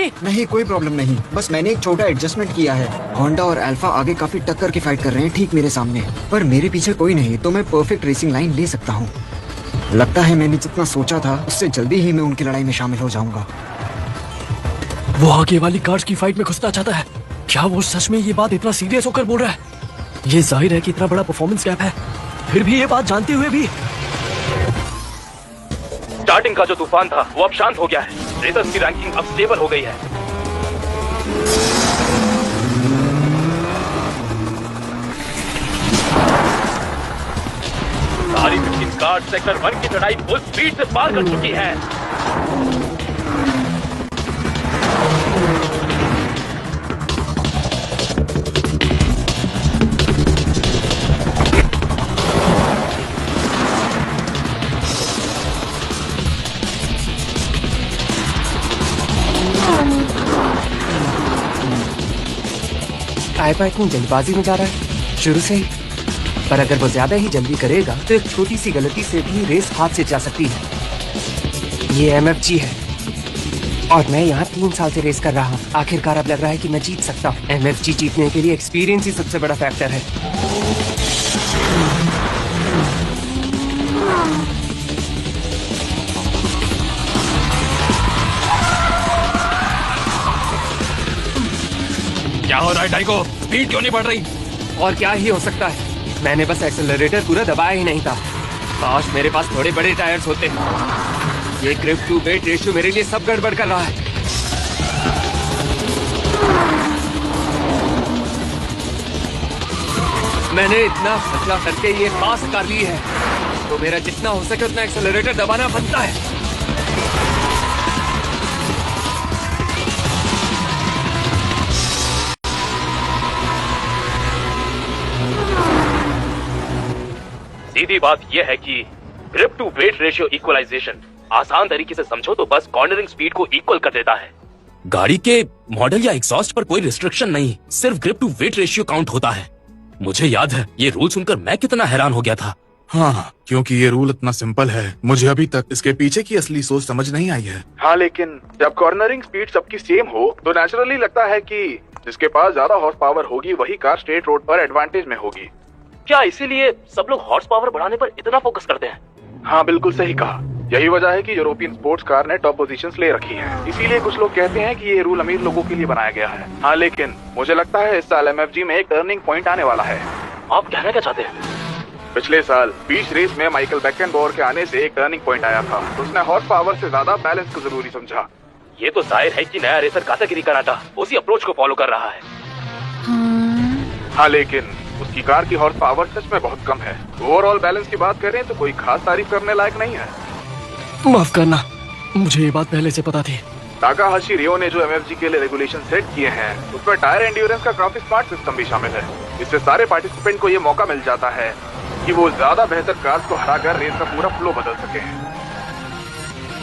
नहीं? नहीं, कोई प्रॉब्लम नहीं, बस मैंने एक छोटा एडजस्टमेंट किया है। होंडा और अल्फा आगे काफी टक्कर की फाइट कर रहे हैं ठीक मेरे सामने, पर मेरे पीछे कोई नहीं, तो मैं परफेक्ट रेसिंग लाइन ले सकता हूँ। लगता है मैंने जितना सोचा था उससे जल्दी ही मैं उनकी लड़ाई में शामिल हो जाऊंगा। वो आगे वाली कार्स की फाइट में घुसना चाहता है। क्या वो सच में ये बात इतना सीरियस होकर बोल रहा है? ये जाहिर है कि इतना बड़ा परफॉर्मेंस गैप है, फिर भी ये बात जानते हुए भी। स्टार्टिंग का जो तूफान था वो अब शांत हो गया है। रेसर्स की रैंकिंग अब स्टेबल हो गई है। सारी 15 कार सेक्टर 1 की चढ़ाई फुल स्पीड से पार कर चुकी है। आईपा इतनी जल्दबाजी में जा रहा है शुरू से ही, पर अगर वो ज्यादा ही जल्दी करेगा तो एक छोटी सी गलती से भी रेस हाथ से जा सकती है। ये MFG है और मैं यहाँ 3 साल से रेस कर रहा हूँ। आखिरकार अब लग रहा है कि मैं जीत सकता हूँ। MFG जीतने के लिए एक्सपीरियंस ही सबसे बड़ा फैक्टर है। क्या हो रहा है टाइको? स्पीड क्यों नहीं बढ़ रही? और क्या ही हो सकता है, मैंने बस एक्सेलरेटर पूरा दबाया ही नहीं था। काश मेरे पास थोड़े बड़े टायर्स होते। ये ग्रिप टू वेट रेशियो मेरे लिए सब गड़बड़ कर रहा है। मैंने इतना खर्चा करके ये पास कर ली है, तो मेरा जितना हो सके उतना एक्सेलरेटर दबाना बनता है। सीधी बात यह है कि grip to weight ratio equalization आसान तरीके से समझो तो बस कॉर्नरिंग स्पीड को इक्वल कर देता है। गाड़ी के मॉडल या एग्जॉस्ट पर कोई रिस्ट्रिक्शन नहीं, सिर्फ grip to weight ratio count होता है। मुझे याद है ये रूल सुनकर मैं कितना हैरान हो गया था। हाँ, क्योंकि ये रूल इतना सिंपल है, मुझे अभी तक इसके पीछे की असली सोच समझ नहीं आई है। हाँ, लेकिन जब कॉर्नरिंग स्पीड सबकी सेम हो तो नेचुरली लगता है कि जिसके पास ज्यादा हॉर्स पावर होगी वही कार स्ट्रेट रोड पर एडवांटेज में होगी। क्या इसीलिए सब लोग हॉर्स पावर बढ़ाने पर इतना फोकस करते हैं? हाँ, बिल्कुल सही कहा। यही वजह है कि यूरोपियन स्पोर्ट्स कार ने टॉप पोजीशंस ले रखी हैं। इसीलिए कुछ लोग कहते हैं कि ये रूल अमीर लोगों के लिए बनाया गया है। हाँ, लेकिन मुझे लगता है इस साल MFG में एक टर्निंग पॉइंट आने वाला है। आप कहना क्या चाहते हैं? पिछले साल बीच रेस में माइकल बैकेनबॉर के आने से एक टर्निंग पॉइंट आया था। उसने हॉर्स पावर से ज्यादा बैलेंस को जरूरी समझा। ये तो जाहिर है कि नया रेसर कातागिरी कराटा उसी अप्रोच को फॉलो कर रहा है। हाँ, लेकिन उसकी कार की हॉर्स पावर सच में बहुत कम है। ओवरऑल बैलेंस की बात करें तो कोई खास तारीफ करने लायक नहीं है। माफ करना, मुझे ये बात पहले से पता थी। ताकाहाशी रियो ने जो MFG के लिए रेगुलेशन सेट किए हैं उसमें टायर एंड्योरेंस का काफी स्मार्ट सिस्टम भी शामिल है। इससे सारे पार्टिसिपेंट को ये मौका मिल जाता है कि वो ज्यादा बेहतर कार्स को हराकर रेस का पूरा फ्लो बदल सके।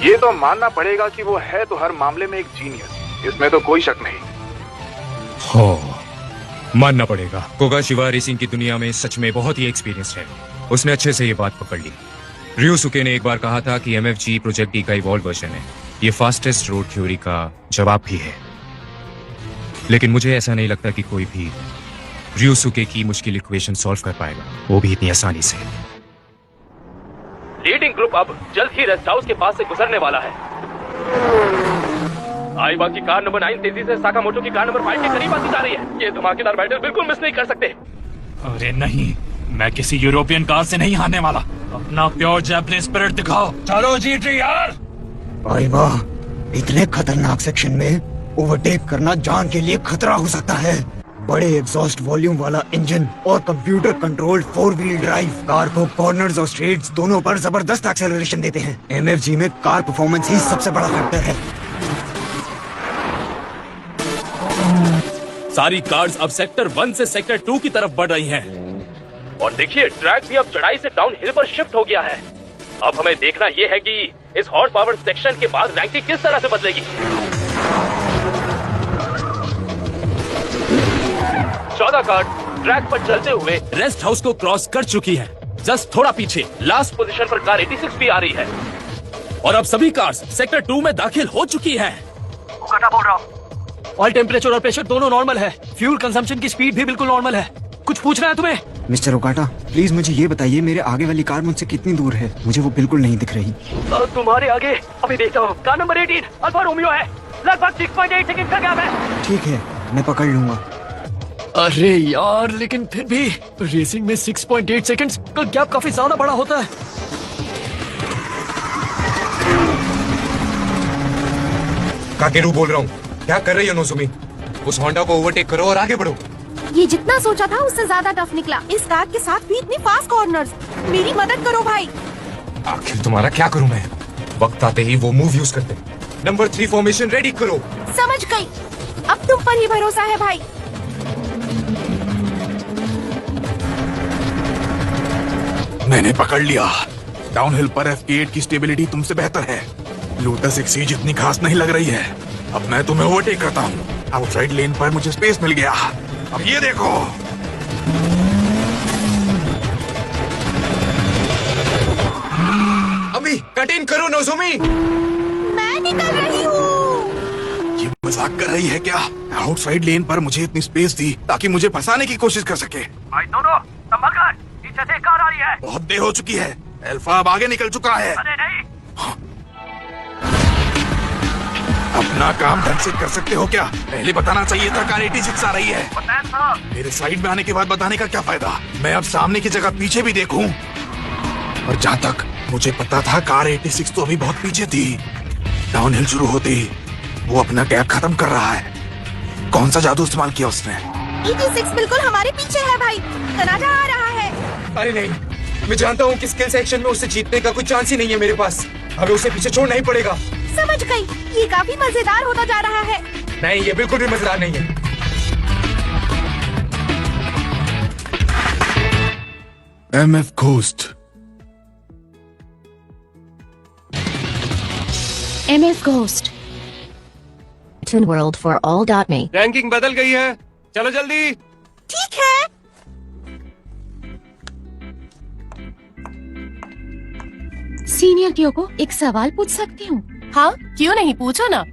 ये तो मानना पड़ेगा कि वो है तो हर मामले में एक जीनियस, इसमें तो कोई शक नहीं। हाँ, मानना पड़ेगा। कोगाशिवा रेसिंग की दुनिया में सच में बहुत ही एक्सपीरियंस है। उसने अच्छे से ये बात पकड़ ली। रियोसुके ने एक बार कहा था कि MFG प्रोजेक्ट डी का इवॉल्व वर्जन है। ये फास्टेस्ट रोड थ्योरी का जवाब भी है। लेकिन मुझे ऐसा नहीं लगता कि कोई भी रियोसुके की मुश्किल इक्वेशन सॉल्व कर पाएगा, वो भी इतनी आसानी से। लीडिंग ग्रुप अब जल्द ही रेस्ट हाउस के पास से गुजरने वाला है। आईवा की कार नंबर 9 तेजी से साकामोटो की कार नंबर 5 के करीब आती जा रही है। ये धमाकेदार बैटल बिल्कुल मिस नहीं कर सकते। अरे नहीं, मैं किसी यूरोपियन कार से नहीं हारने वाला। अपना प्योर जैपनीज स्पिरिट दिखाओ। चलो जीटी यार। आईवा, इतने खतरनाक सेक्शन में ओवरटेक करना जान के लिए खतरा हो सकता है। बड़े एग्जॉस्ट वॉल्यूम वाला इंजन और computer controlled 4 wheel drive car को कॉर्नर्स और स्ट्रेट्स दोनों पर जबरदस्त एक्सेलरेशन देते हैं। MFG में कार परफॉर्मेंस ही सबसे बड़ा फैक्टर है। सारी कार्स अब सेक्टर 1 से सेक्टर 2 की तरफ बढ़ रही हैं। और देखिए, ट्रैक भी अब चढ़ाई से डाउन हिल पर शिफ्ट हो गया है। अब हमें देखना यह है कि इस हॉर्स पावर सेक्शन के बाद रैंकिंग किस तरह से बदलेगी। 14 कार ट्रैक पर चलते हुए रेस्ट हाउस को क्रॉस कर चुकी है। जस्ट थोड़ा पीछे लास्ट पोजीशन पर कार 86 भी आ रही है। और अब सभी कार्स सेक्टर 2 में दाखिल हो चुकी हैं। ओकाटा बोल रहा हूँ। ऑयल टेम्परेचर और प्रेशर दोनों नॉर्मल है। फ्यूल कंजम्पशन की स्पीड भी बिल्कुल नॉर्मल है। कुछ पूछना है तुम्हें? मिस्टर ओकाटा, प्लीज मुझे ये बताइए मेरे आगे वाली कार मुझसे कितनी दूर है? मुझे वो बिल्कुल नहीं दिख रही। तुम्हारे आगे अभी देखता हूँ। कार नंबर 18 अल्फा रोमियो है। लगभग 6.8 सेकंड का गैप है। ठीक है, मैं पकड़ लूंगा। अरे यार, लेकिन फिर भी रेसिंग में 6.8 सेकंड्स का गैप काफी ज्यादा बड़ा होता है। काकेरू बोल रहा हूँ। क्या कर रही हो नोजुमी? उस होंडा को ओवरटेक करो और आगे बढ़ो। ये जितना सोचा था उससे ज्यादा टफ निकला। इस कार के साथ भी इतनी फास्ट कॉर्नर्स। मेरी मदद करो भाई। आखिर तुम्हारा क्या करूं मैं? वक्त आते ही वो मूव यूज करते। नंबर 3 फॉर्मेशन रेडी करो। समझ गई। अब तुम पर ही भरोसा है भाई। मैंने पकड़ लिया। डाउनहिल पर FK8 की स्टेबिलिटी तुमसे बेहतर है। लोटस एक्सीज इतनी खास नहीं लग रही है। अब मैं तुम्हें ओवरटेक करता हूँ। आउटसाइड लेन पर मुझे स्पेस मिल गया। अब ये देखो। अभी कट इन करो नोजुमी। मैं निकल रही हूँ। ये मजाक कर रही है क्या? आउटसाइड लेन पर मुझे इतनी स्पेस दी ताकि मुझे फंसाने की कोशिश कर सके। भाई दोनों संभल कर, पीछे से कार आ रही है। बहुत देर हो चुकी है। अल्फा अब आगे निकल चुका है। अरे नहीं। अपना काम ढंग से कर सकते हो क्या? पहले बताना चाहिए था कार 86 आ रही है। मेरे साइड में आने के बाद बताने का क्या फायदा? मैं अब सामने की जगह पीछे भी देखूं। और जहाँ तक मुझे पता था कार 86 तो अभी बहुत पीछे थी। डाउनहिल शुरू होते ही वो अपना गैप खत्म कर रहा है। कौन सा जादू इस्तेमाल किया उसने? 86 बिल्कुल हमारे पीछे है भाई। तनाजा आ रहा है। अरे नहीं, मैं जानता हूँ कि स्किल सेक्शन में उससे जीतने का कोई चांस ही नहीं है मेरे पास। हमें उसे पीछे छोड़ना ही पड़ेगा। समझ गई। ये काफी मजेदार होता जा रहा है। नहीं, ये बिल्कुल भी मजेदार नहीं है। MF ghost. MF Ghost. Toon World for all.me. Ranking बदल गई है। चलो जल्दी। ठीक है। सीनियर क्योको एक सवाल पूछ सकती हूँ? हाँ, क्यों नहीं, पूछो ना।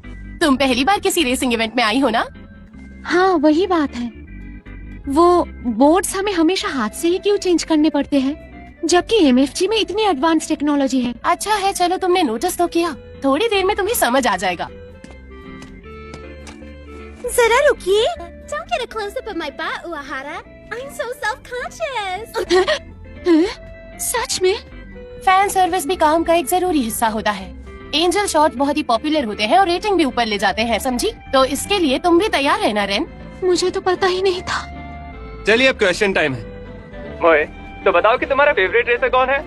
तुम पहली बार किसी रेसिंग इवेंट में आई हो ना? हाँ, वही बात है। वो बोर्ड्स हमें हमेशा हाथ से ही क्यों चेंज करने पड़ते हैं, जबकि MFG में इतनी एडवांस टेक्नोलॉजी है। अच्छा है, चलो तुमने नोटिस तो किया। थोड़ी देर में तुम्हें समझ आ जाएगा। जरा रुकिए। Don't get a close up of my butt, Uehara. I'm so self-conscious. सच में? फैन सर्विस भी काम का एक जरूरी हिस्सा होता है। एंजल शॉट बहुत ही पॉपुलर होते हैं और रेटिंग भी ऊपर ले जाते हैं, समझी? तो इसके लिए तुम भी तैयार है ना रेन? मुझे तो पता ही नहीं था। चलिए अब क्वेश्चन टाइम है। मोए, तो बताओ कि तुम्हारा फेवरेट रेसर कौन है?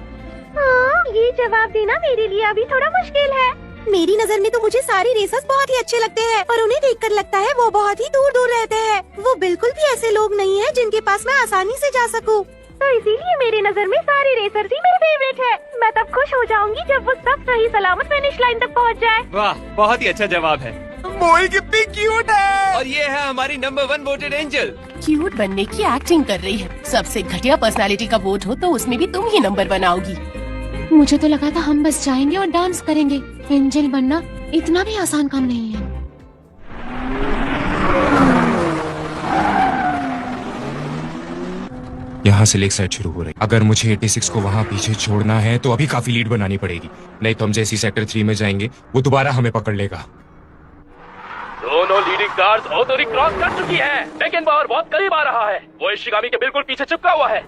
ये जवाब देना मेरे लिए अभी थोड़ा मुश्किल है। मेरी नजर में तो मुझे सारे रेसर्स बहुत ही अच्छे लगते हैं और उन्हें देखकर लगता है वो बहुत ही दूर दूर रहते हैं। वो बिल्कुल भी ऐसे लोग नहीं हैं जिनके पास मैं आसानी से जा सकूं। तो इसीलिए मेरी नजर में सारे रेसर्स ही मेरे फेवरेट है। मैं तब खुश हो जाऊंगी जब वो सब सही सलामत फिनिश लाइन तक पहुंच जाए। वाह, बहुत ही अच्छा जवाब है। मोई कितनी क्यूट है। और ये है हमारी नंबर 1 वोटेड एंजल। क्यूट बनने की एक्टिंग कर रही है। सबसे घटिया पर्सनालिटी का वोट हो तो उसमें भी तुम ही नंबर 1 आओगी। मुझे तो लगा था हम बस जाएंगे और डांस करेंगे। एंजल बनना इतना भी आसान काम नहीं है। यहाँ से लेक साइड शुरू हो रही। अगर मुझे 86 को वहाँ पीछे छोड़ना है तो अभी काफी लीड बनानी पड़ेगी, नहीं तो हम जैसी सेक्टर 3 में जाएंगे वो दोबारा हमें पकड़ लेगा। दोनों लीडिंग कार्स ऑटोरी क्रॉस कर चुकी है। बेकेनबावर बहुत करीब आ रहा है। वो इशिगामी के बिल्कुल पीछे चिपका हुआ है।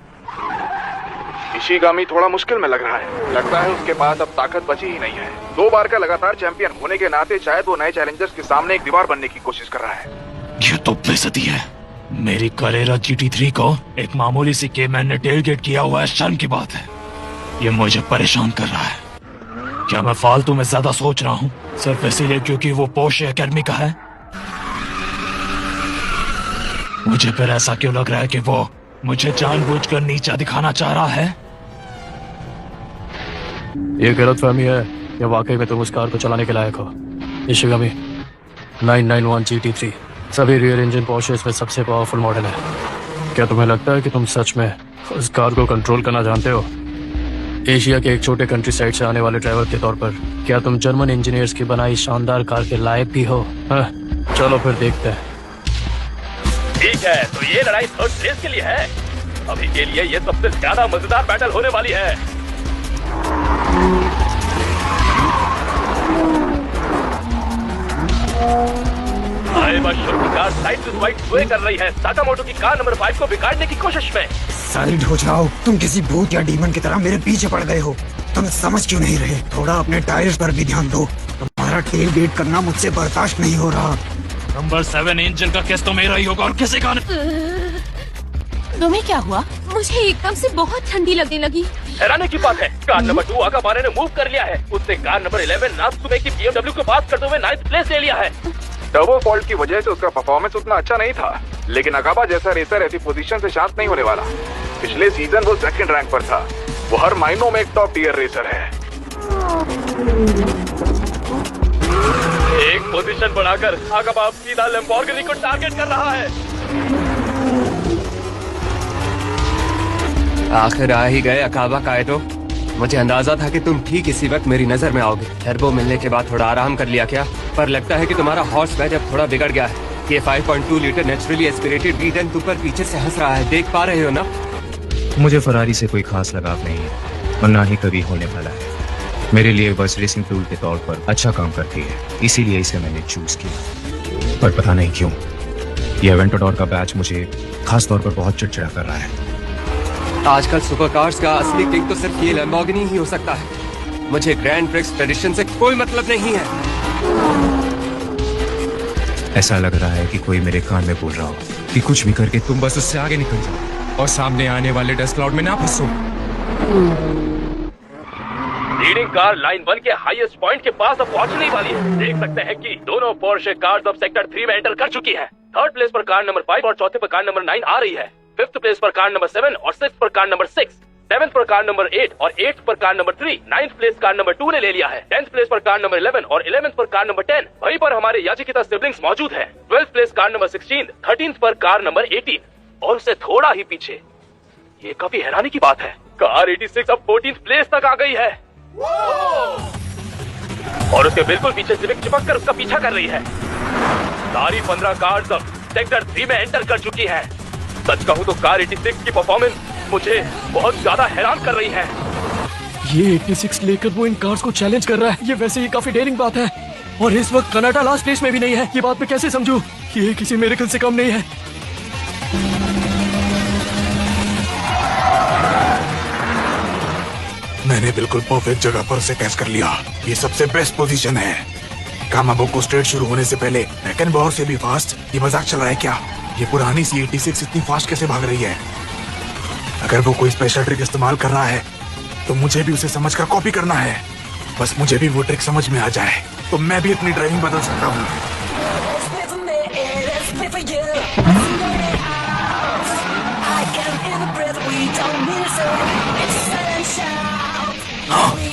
इशिगामी थोड़ा मुश्किल में लग रहा है। लगता है उसके पास अब ताकत बची ही नहीं है। 2 बार का लगातार चैंपियन होने के नाते शायद वो नए चैलेंजर्स के सामने एक दीवार बनने की कोशिश कर रहा है। ये तो बेइज्जती है। मेरी करेरा GT3 को एक मामूली सी केमैन ने टेलगेट किया हुआ है। शर्म की बात है। ये मुझे परेशान कर रहा है। क्या मैं फालतू में ज्यादा सोच रहा हूँ सिर्फ इसीलिए क्योंकि वो पोर्शे एकेडमी का है? मुझे फिर ऐसा क्यों लग रहा है कि वो मुझे जानबूझकर नीचा दिखाना चाह रहा है? ये गलतफहमी है या वाकई में तुम उस कार को चलाने के लायक हो? इशिगामी 991 GT3 सभी रियर इंजन पोर्शेस में सबसे पावरफुल मॉडल है। क्या तुम्हें लगता है कि तुम सच में उस कार को कंट्रोल करना जानते हो? एशिया के एक छोटे कंट्री साइड से आने वाले ड्राइवर के तौर पर क्या तुम जर्मन इंजीनियर्स की बनाई शानदार कार के लायक भी हो? चलो फिर देखते हैं। ठीक है, तो ये लड़ाई थर्ड प्लेस के लिए है। अभी के लिए ये सबसे ज्यादा मजेदार बैटल होने वाली है। की कार साइड टू साइड स्वे कर रही है, साकामोटो की कार नंबर 5 को बिगाड़ने की कोशिश में। साइड हो जाओ, तुम किसी भूत या डीमन की तरह मेरे पीछे पड़ गए हो। तुम समझ क्यों नहीं रहे? थोड़ा अपने टायर्स पर भी ध्यान दो। तुम्हारा टेल गेट करना मुझसे बर्दाश्त नहीं हो रहा। नंबर 7 इंजन का केस तो मेरा ही होगा और किसी का तुम्हें क्या हुआ? मुझे एकदम से बहुत ठंडी लगने लगी। हैरानी की बात है, कार नंबर 2 आकाबारे ने मूव कर लिया है। उसने कार नंबर 11 नात्सुमे की BMW को पास करते हुए 9th प्लेस ले लिया है। टर्बो फॉल्ट की वजह से उसका परफॉर्मेंस उतना अच्छा नहीं था, लेकिन अकाबा जैसा रेसर ऐसी पोजीशन से शांत नहीं होने वाला। पिछले सीजन वो 2nd रैंक पर था। वो हर मायनों में एक टॉप टियर रेसर है। एक पोजीशन बढ़ाकर अकाबा सीधा लैम्बोर्गिनी को टारगेट कर रहा है। आखिर आ ही गए अकाबा कायटो। मुझे अंदाजा था कि तुम ठीक इसी वक्त मेरी नजर में आओगे। टर्बो मिलने के बाद थोड़ा आराम कर लिया क्या? पर लगता है कि तुम्हारा हॉर्स बैज अब थोड़ा बिगड़ गया है। ये 5.2 लीटर नेचुरली एस्पिरेटेड V10 तुम पर पीछे से हंस रहा है, देख पा रहे हो ना? मुझे फरारी से कोई खास लगाव नहीं है और ना ही कभी होने वाला है। मेरे लिए बस रेसिंग टूल के तौर पर अच्छा काम करती है, इसीलिए इसे मैंने चूज किया। पर पता नहीं क्यों ये एवेंटाडोर का बैच मुझे खास तौर पर बहुत चिड़चिड़ा कर रहा है। आजकल सुपरकार्स का असली किंग तो सिर्फ ये लैम्बोर्गिनी ही हो सकता है। मुझे ग्रैंड प्रिक्स ट्रेडिशन से कोई मतलब नहीं है। ऐसा लग रहा है कि कोई मेरे कान में बोल रहा हो कि कुछ भी करके तुम बस उससे आगे निकल जाओ और सामने आने वाले डस्ट क्लाउड में ना फंसो। लीडिंग कार लाइन 1 के हाईएस्ट पॉइंट के पास अब पहुंचने वाली है। देख सकते हैं कि दोनों पोर्शे कार्स अब सेक्टर 3 में एंटर कर चुकी है। 3rd प्लेस पर कार नंबर 5 और 4थे पर कार नंबर 9 आ रही है। 5th प्लेस पर कार नंबर 7 और 6th पर कार नंबर 6, 7th पर कार नंबर 8 और 8th पर car number 3, 9th place car number 2 ने ले लिया है। 10th प्लेस पर कार नंबर 11 और 11th पर कार नंबर 10। वहीं पर हमारे याचिकिता सिबलिंग्स मौजूद है। 12th place car number 16, 13th पर कार नंबर 18 और उससे थोड़ा ही पीछे, ये काफी हैरानी की बात है, कार 86 अब 14th प्लेस तक आ गई है और उसके बिल्कुल पीछे सिविक चिपक कर उसका पीछा कर रही है। सारी 15 कार्स अब सेक्टर 3 में एंटर कर चुकी है। सच कहूं तो कार 86 की परफॉर्मेंस मुझे बहुत ज्यादा हैरान कर रही है। ये 86 लेकर वो इन कार्स को चैलेंज कर रहा है, ये वैसे ही काफी डेयरिंग बात है। और इस वक्त कनाडा लास्ट प्लेस में भी नहीं है। ये बात मैं कैसे समझूं? ये किसी मिरेकल से कम नहीं है। मैंने बिल्कुल परफेक्ट जगह पर उसे कैच कर लिया। ये सबसे बेस्ट पोजीशन है। कामाबो को स्ट्रेट शुरू होने से पहले मैकेनबॉर से भी फास्ट। ये मजाक चल रहा है क्या? ये पुरानी सी 86 इतनी फास्ट कैसे भाग रही है? अगर वो कोई स्पेशल ट्रिक इस्तेमाल कर रहा है तो मुझे भी उसे समझकर कॉपी करना है। बस मुझे भी वो ट्रिक समझ में आ जाए तो मैं भी अपनी ड्राइविंग बदल सकता हूँ।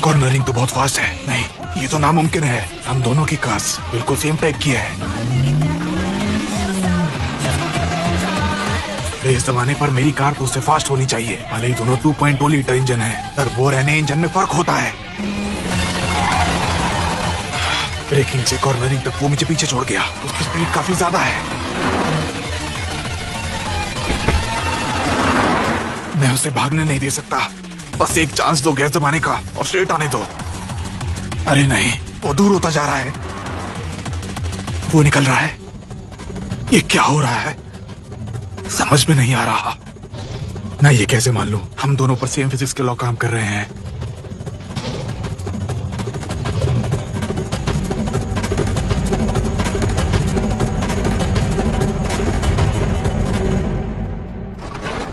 कॉर्नरिंग तो बहुत फास्ट है। नहीं, ये तो नामुमकिन है। हम दोनों की कार्स बिल्कुल सेम टाइप की है। इस जमाने पर मेरी कार तो उससे फास्ट होनी चाहिए। भले ही दोनों 2.2 लीटर इंजन है, टर्बो और एनए इंजन में फर्क होता है। ब्रेकिंग से कॉर्नरिंग तक वो मुझे पीछे छोड़ गया। उसकी स्पीड काफी ज्यादा है। मैं उसे भागने नहीं दे सकता। बस एक चांस दो गैस जमाने का और स्ट्रेट आने दो। अरे नहीं, वो दूर होता जा रहा है। वो निकल रहा है। ये क्या हो रहा है? समझ में नहीं आ रहा। मैं ये कैसे मान लूं? हम दोनों पर सेम फिजिक्स के लॉ काम कर रहे हैं।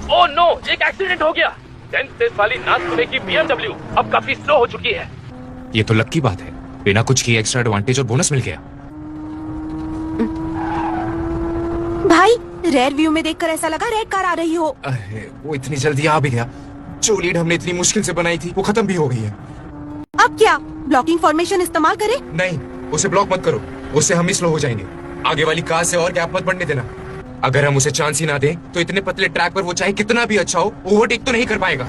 ओह नो, एक एक्सीडेंट हो गया। 10th प्लेस वाली नात्सुमे की BMW अब काफी स्लो हो चुकी है। ये तो लक की बात है, बिना कुछ किए एक्स्ट्रा एडवांटेज और बोनस मिल गया। भाई, रेयर व्यू में देखकर ऐसा लगा रेड कार आ रही हो। अरे वो इतनी जल्दी आ भी गया। जो लीड हमने इतनी मुश्किल से बनाई थी वो खत्म भी हो गई है। अब क्या ब्लॉकिंग फॉर्मेशन इस्तेमाल करें? नहीं, उसे ब्लॉक मत करो, उससे हम ही स्लो हो जाएंगे। आगे वाली कार से और गैप मत बढ़ने देना। अगर हम उसे चांस ही ना दें तो इतने पतले ट्रैक पर वो चाहे कितना भी अच्छा हो ओवरटेक तो नहीं कर पाएगा।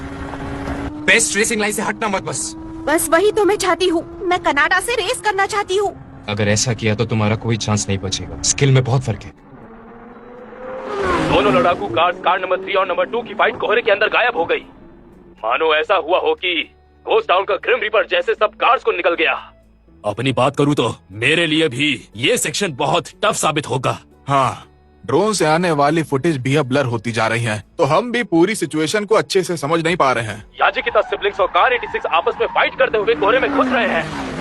बेस्ट रेसिंग लाइन से हटना मत बस। बस वही तो मैं चाहती हूँ। मैं कनाडा से रेस करना चाहती हूँ। अगर ऐसा किया तो तुम्हारा कोई चांस नहीं बचेगा। स्किल में बहुत फर्क है। दोनों लड़ाकू कार्स कार नंबर 3 और नंबर 2 की फाइट कोहरे के अंदर गायब हो गई। मानो ऐसा हुआ हो कि घोस्ट टाउन का ग्रिम रीपर जैसे सब कार्स को निकल गया। अपनी बात करूँ तो मेरे लिए भी ये सेक्शन बहुत टफ साबित होगा। हाँ, ड्रोन से आने वाली फुटेज भी अब ब्लर होती जा रही है, तो हम भी पूरी सिचुएशन को अच्छे से समझ नहीं पा रहे हैं। याजिकिता सिबलिंग्स और कार 86 आपस में फाइट करते हुए कोहरे में घुस रहे हैं।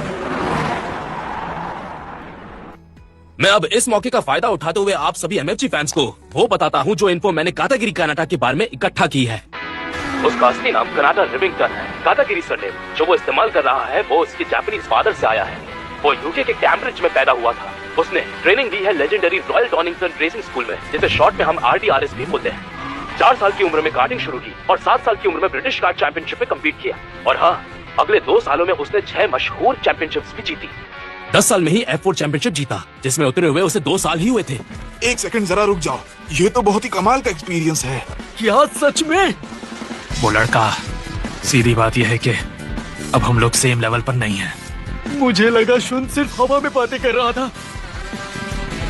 मैं अब इस मौके का फायदा उठाते हुए आप सभी एमएफजी फैंस को वो बताता हूँ जो इन्फो मैंने कातागिरी कनाडा के बारे में इकट्ठा की है। उसका असली नाम कनाडा रिविंगटन है। कातागिरी सरनेम जो वो इस्तेमाल कर रहा है वो उसके जापानीज फादर से आया है। वो यूके के कैम्ब्रिज में पैदा हुआ था। उसने ट्रेनिंग ली है लेजेंडरी रॉयल डॉनिंगटन रेसिंग स्कूल में, जिसे शॉर्ट में हम RDRS भी बोलते हैं। 4 साल की उम्र में कार्टिंग शुरू की और 7 साल की उम्र में ब्रिटिश कार चैंपियनशिप में कम्पीट किया। और हाँ, अगले 2 सालों में उसने 6 मशहूर चैंपियनशिप्स भी जीती। 10 साल में ही F4 चैंपियनशिप जीता, जिसमें उतरे हुए उसे 2 साल ही हुए थे। एक सेकंड जरा रुक जाओ, ये तो बहुत ही कमाल का एक्सपीरियंस है। क्या सच में? वो लड़का, सीधी बात यह है कि अब हम लोग सेम लेवल पर नहीं हैं। मुझे लगा शुन सिर्फ हवा में बातें कर रहा था।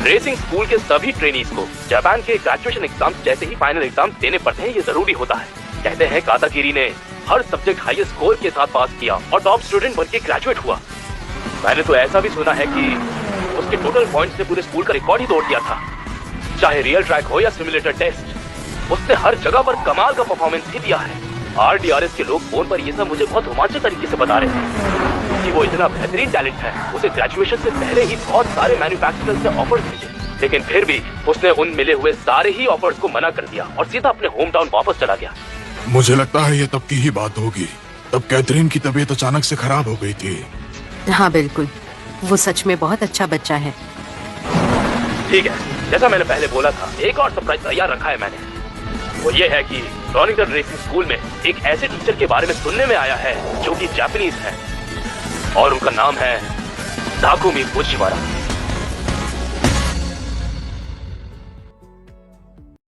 रेसिंग स्कूल के सभी ट्रेनीज को जापान के ग्रेजुएशन एग्जाम्स जैसे ही फाइनल एग्जाम देने पड़ते हैं। ये जरूरी होता है। कहते हैं कातागिरी ने हर सब्जेक्ट हाईएस्ट स्कोर के साथ पास किया और टॉप स्टूडेंट बन के ग्रेजुएट हुआ। मैंने तो ऐसा भी सुना है कि उसके टोटल पॉइंट्स ने पूरे स्कूल का रिकॉर्ड ही तोड़ दिया था। चाहे रियल ट्रैक हो या सिमुलेटर टेस्ट, उसने हर जगह पर कमाल का परफॉर्मेंस ही दिया है। RDRS के लोग फोन पर ये सब मुझे बहुत रोमांचक तरीके से बता रहे हैं कि वो इतना बेहतरीन टैलेंट है। उसे ग्रेजुएशन से पहले ही बहुत सारे मैन्युफैक्चरर्स से ऑफर्स मिले, लेकिन फिर भी उसने उन मिले हुए सारे ही ऑफर्स को मना कर दिया और सीधा अपने होम टाउन वापस चला गया। मुझे लगता है ये तब की ही बात होगी। तब कैथरीन की तबीयत अचानक से खराब हो गई थी। हाँ बिल्कुल, वो सच में बहुत अच्छा बच्चा है। ठीक है, जैसा मैंने पहले बोला था, एक और सरप्राइज तैयार रखा है मैंने। वो ये है कि डॉनिंगटन रेसिंग स्कूल में एक ऐसे टीचर के बारे में सुनने में आया है जो कि जापानीज है और उनका नाम है ताकुमी फुजिवारा।